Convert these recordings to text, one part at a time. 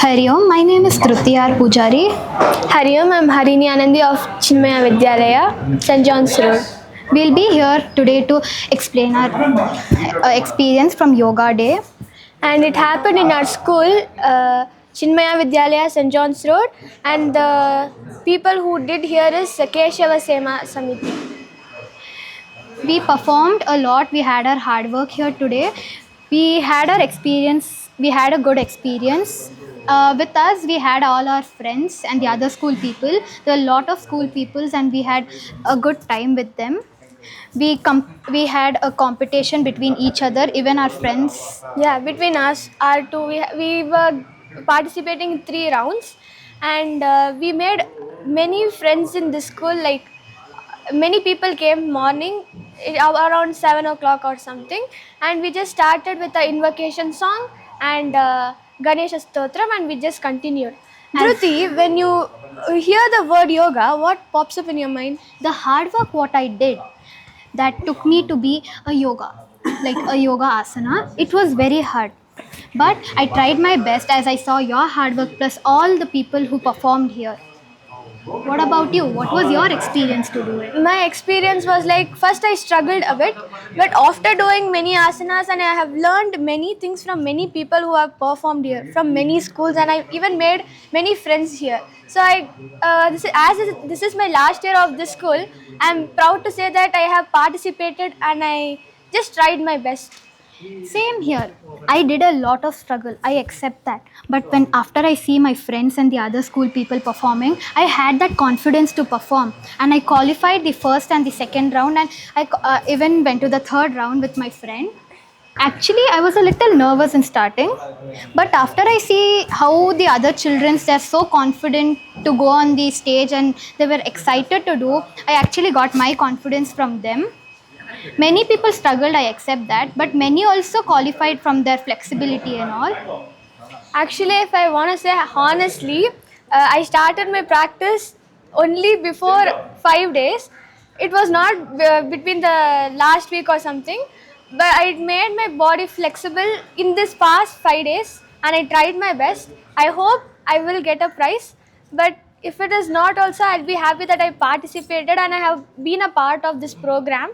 Hari Om, my name is Trupti R. Pujari. Hariom, I'm Harini Anandi of Chinmaya Vidyalaya, St. John's Road. We'll be here today to explain our experience from Yoga Day. And it happened in our school, Chinmaya Vidyalaya, St. John's Road. And the people who did here is Keshava Sema Samiti. We performed a lot. We had our hard work here today. We had our experience. We had a good experience. With us, we had all our friends and the other school people. There were a lot of school peoples, and we had a good time with them. We had a competition between each other, even our friends. Yeah, between us, our two, we were participating in 3 rounds. And we made many friends in this school. Like, many people came morning around 7 o'clock or something, and we just started with the invocation song and Ganesha Stotram, and we just continued. Dhruti, when you hear the word yoga, what pops up in your mind? The hard work what I did that took me to be a yoga, like a yoga asana, it was very hard. But I tried my best as I saw your hard work plus all the people who performed here. What about you? What was your experience to do it? My experience was like, first I struggled a bit, but after doing many asanas, and I have learned many things from many people who have performed here from many schools, and I even made many friends here. So this is my last year of this school, I'm proud to say that I have participated and I just tried my best. Same here. I did a lot of struggle. I accept that. But when after I see my friends and the other school people performing, I had that confidence to perform, and I qualified the first and the second round, and I even went to the third round with my friend. Actually, I was a little nervous in starting, but after I see how the other children, they're so confident to go on the stage and they were excited to do, I actually got my confidence from them. Many people struggled, I accept that, but many also qualified from their flexibility and all. Actually, if I want to say honestly, I started my practice only before 5 days. It was not between the last week or something, but I made my body flexible in this past 5 days, and I tried my best. I hope I will get a prize, but if it is not, also I'll be happy that I participated and I have been a part of this program.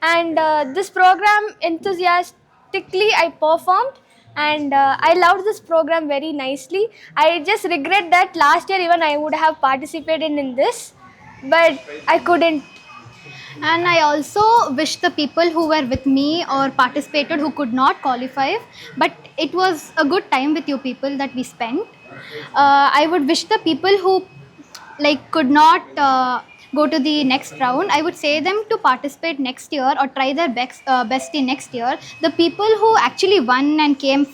And this program enthusiastically I performed, and I loved this program very nicely. I just regret that last year even I would have participated in this, but I couldn't. And I also wish the people who were with me or participated who could not qualify, but it was a good time with you people that we spent. I would wish the people who could not go to the next round, I would say them to participate next year or try their best in next year. The people who actually won and came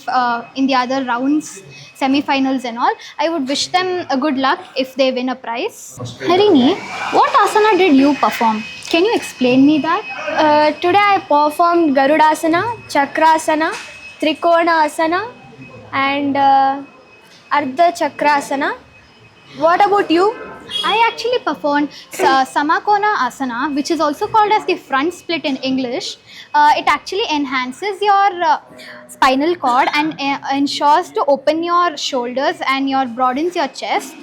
in the other rounds, semi-finals and all, I would wish them a good luck if they win a prize. Harini, what asana did you perform? Can you explain me that? Today I performed Garudasana, Chakrasana, Trikona Asana, and Ardha Chakrasana. What about you? I actually performed Samakona Asana, which is also called as the front split in English. It actually enhances your spinal cord and ensures to open your shoulders and broadens your chest.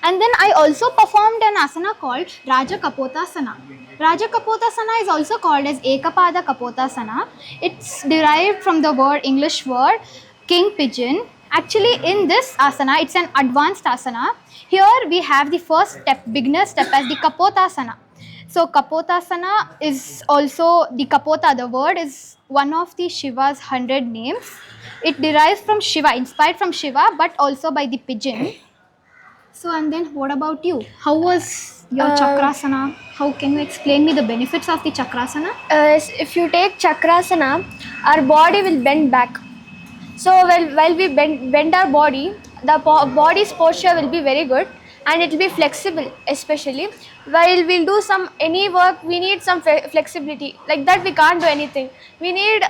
And then I also performed an asana called Raja Kapotasana. Raja Kapotasana is also called as Ekapada Kapotasana. It's derived from the English word king pigeon. Actually, in this asana, it's an advanced asana. Here we have the first step, beginner step, as the Kapotasana. So Kapotasana is also the Kapota. The word is one of the Shiva's 100 names. It derives from Shiva, inspired from Shiva, but also by the pigeon. So, and then what about you? How was your Chakrasana? How can you explain me the benefits of the Chakrasana? If you take Chakrasana, our body will bend back. So while we bend our body, the body's posture will be very good, and it will be flexible. Especially while we'll do any work, we need some flexibility. Like that, we can't do anything. We need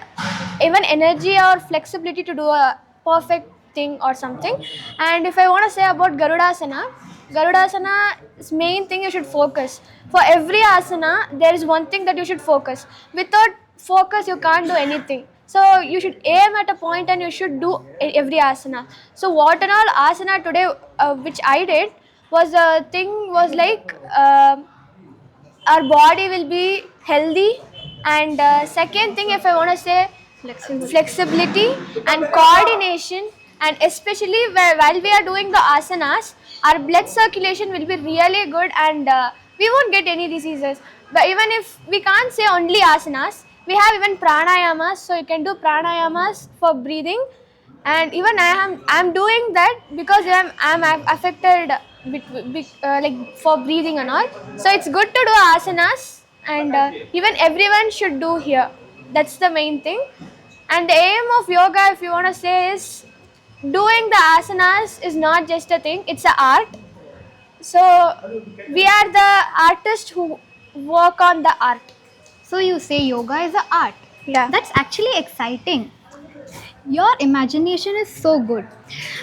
even energy or flexibility to do a perfect thing or something. And if I want to say about Garudasana's main thing, you should focus. For every asana, there is one thing that you should focus. Without focus, you can't do anything. So you should aim at a point and you should do every asana. So what and all asana today, which I did, was a thing was like. Our body will be healthy, and second thing, if I want to say, flexibility and coordination, and especially while we are doing the asanas, our blood circulation will be really good, and we won't get any diseases. But even if we can't say only asanas, we have even pranayamas, so you can do pranayamas for breathing. And even I'm doing that because I'm affected like for breathing and all. So it's good to do asanas, and even everyone should do here. That's the main thing. And the aim of yoga, if you want to say, is doing the asanas is not just a thing; it's an art. So we are the artists who work on the art. So you say yoga is a art. Yeah. That's actually exciting. Your imagination is so good.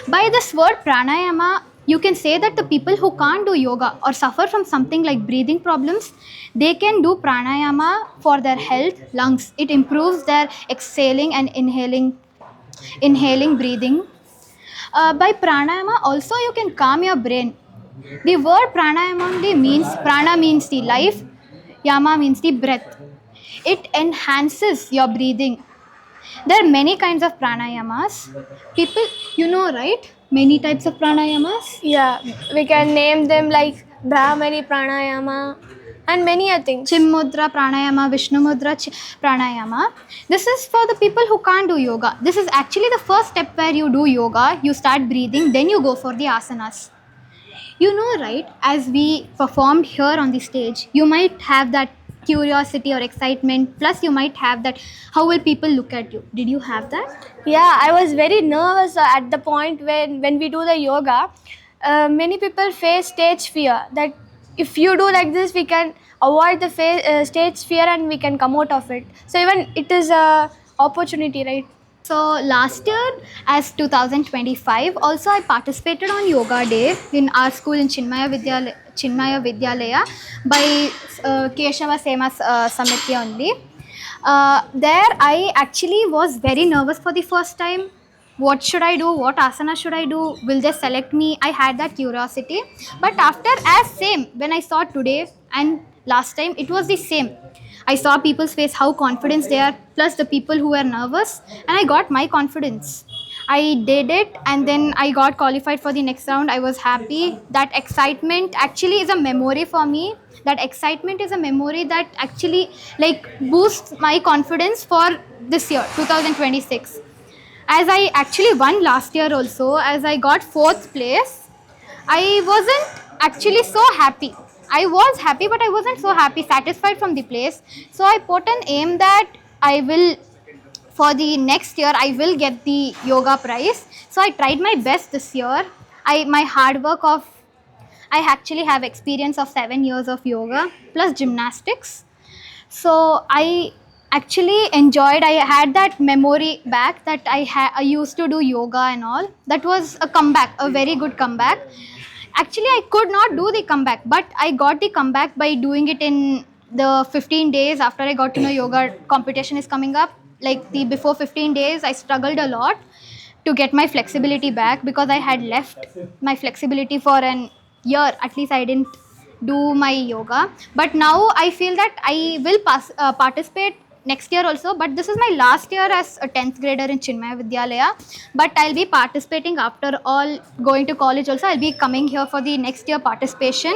By this word pranayama, you can say that the people who can't do yoga or suffer from something like breathing problems, they can do pranayama for their health, lungs. It improves their exhaling and inhaling breathing. By pranayama, also you can calm your brain. The word pranayama only means prana means the life, yama means the breath. It enhances your breathing. There are many kinds of pranayamas. People, you know, right? Many types of pranayamas. Yeah, we can name them like Brahmani Pranayama and many other things. Chimmudra pranayama, Vishnu mudra pranayama. This is for the people who can't do yoga. This is actually the first step where you do yoga. You start breathing, then you go for the asanas. You know, right? As we performed here on the stage, you might have that curiosity or excitement. Plus, you might have that. How will people look at you? Did you have that? Yeah, I was very nervous at the point when we do the yoga. Many people face stage fear, that if you do like this, we can avoid the stage fear and we can come out of it. So even it is a opportunity, right? So last year, as 2025, also I participated on Yoga Day in our school in Chinmaya Vidyalaya by Keshava Sema Samiti only. There I actually was very nervous for the first time. What should I do? What asana should I do? Will they select me? I had that curiosity. But after, as same, when I saw today and last time, it was the same. I saw people's face, how confident they are, plus the people who were nervous, and I got my confidence. I did it, and then I got qualified for the next round. I was happy. That excitement actually is a memory for me. That excitement is a memory that actually like boosts my confidence for this year, 2026. As I actually won last year also, as I got 4th place, I wasn't actually so happy. I was happy, but I wasn't so happy, satisfied from the place. So I put an aim that I will, for the next year, I will get the yoga prize. So I tried my best this year. My hard work of, I actually have experience of 7 years of yoga plus gymnastics. So I actually enjoyed. I had that memory back that I used to do yoga and all. That was a comeback, a very good comeback. Actually, I could not do the comeback, but I got the comeback by doing it in the 15 days after I got to know yoga competition is coming up. Like the before 15 days, I struggled a lot to get my flexibility back because I had left my flexibility for an year. At least I didn't do my yoga. But now I feel that I will participate next year also, but this is my last year as a 10th grader in Chinmaya Vidyalaya, but I'll be participating after all, going to college also. I'll be coming here for the next year participation.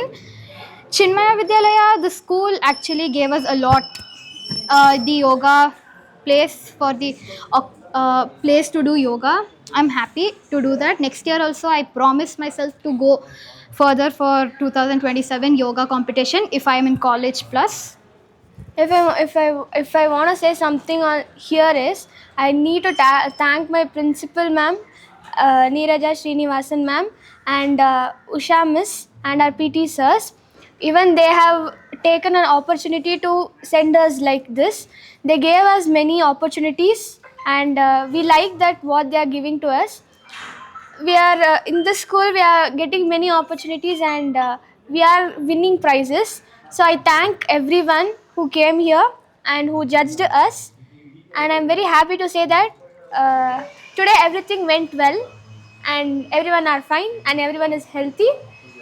Chinmaya Vidyalaya, the school actually gave us a lot. The yoga place for the place to do yoga. I'm happy to do that. Next year also I promise myself to go further for 2027 yoga competition if I'm in college plus. If I want to say something on here is, I need to thank my principal ma'am, Neeraja Srinivasan ma'am, and Usha miss and our PT sirs. Even they have taken an opportunity to send us like this. They gave us many opportunities, and we like that what they are giving to us. We are in this school, we are getting many opportunities, and we are winning prizes. So I thank everyone who came here and who judged us. and I'm very happy to say that today everything went well, and everyone are fine, and everyone is healthy.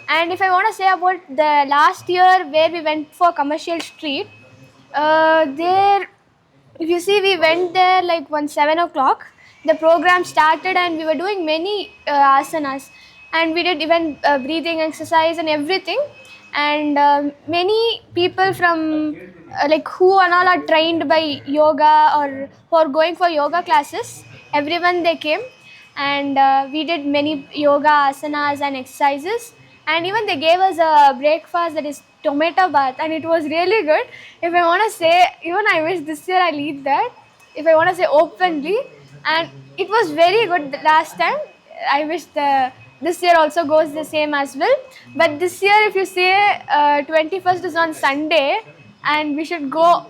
And if I want to say about the last year where we went for Commercial Street, there, if you see, we went there like 7 o'clock. The program started, and we were doing many asanas, and we did even breathing exercise and everything. And many people from like who and all are trained by yoga or who are going for yoga classes, everyone they came, and we did many yoga asanas and exercises, and even they gave us a breakfast that is tomato bath, and it was really good. If I want to say, even I wish this year I'll eat that, if I want to say openly. And it was very good the last time. I wish the this year also goes the same as well. But this year, if you say 21st is on Sunday, and we should go,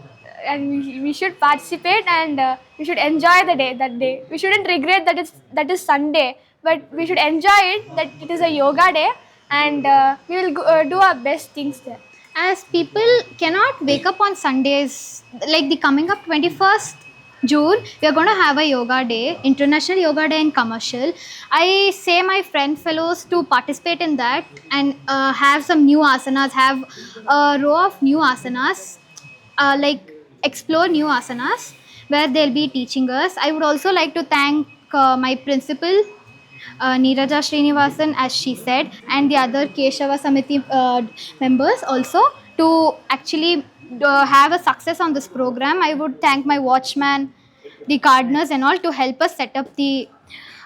and we should participate, and we should enjoy the day, that day. We shouldn't regret that is Sunday, but we should enjoy it that it is a yoga day, and we will do our best things there. As people cannot wake up on Sundays, like the coming up 21st June, we are going to have a yoga day, International Yoga Day in Commercial. I say my friend fellows to participate in that and have some new asanas, have a row of new asanas, like explore new asanas where they'll be teaching us. I would also like to thank my principal, Neeraja Srinivasan, as she said, and the other Keshava Samiti members also to actually have a success on this program. I would thank my watchman, the gardeners, and all to help us set up the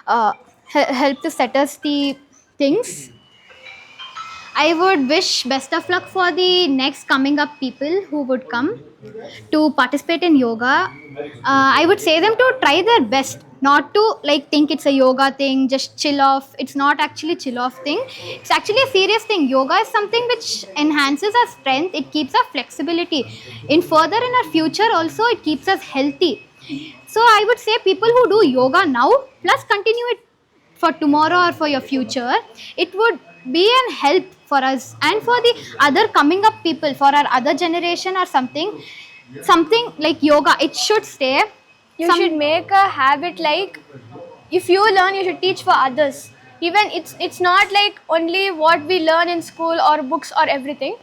help to set us the things. I would wish best of luck for the next coming up people who would come to participate in yoga. I would say them to try their best, not to like think it's a yoga thing, just chill off. It's not actually chill off thing. It's actually a serious thing. Yoga is something which enhances our strength. It keeps our flexibility. In further in our future also, it keeps us healthy. So I would say people who do yoga now plus continue it for tomorrow or for your future, it would be an help for us and for the other coming up people, for our other generation or something like yoga. It should stay. You should make a habit, like if you learn, you should teach for others. Even it's not like only what we learn in school or books or everything.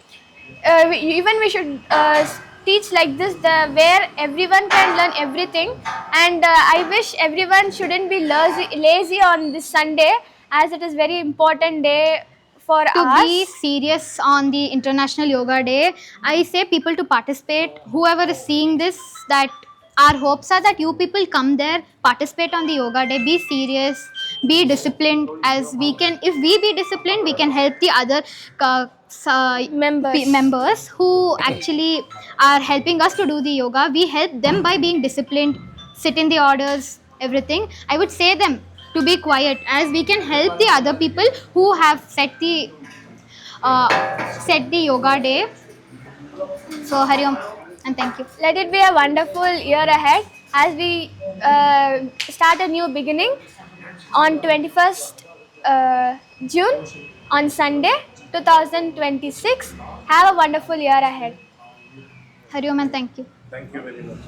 Even we should teach like this, where everyone can learn everything. And I wish everyone shouldn't be lazy on this Sunday, as it is very important day for to us. be serious on the International Yoga Day. I say people to participate. Whoever is seeing this, that our hopes are that you people come there, participate on the yoga day, be serious, be disciplined. As we can, if we be disciplined, we can help the other members who actually are helping us to do the yoga. We help them by being disciplined, sit in the orders, everything. I would say them to be quiet, as we can help the other people who have set the yoga day. So Hari Om and thank you. Let it be a wonderful year ahead, as we start a new beginning on 21st June on Sunday 2026. Have a wonderful year ahead. Hari Om and thank you. Thank you very much.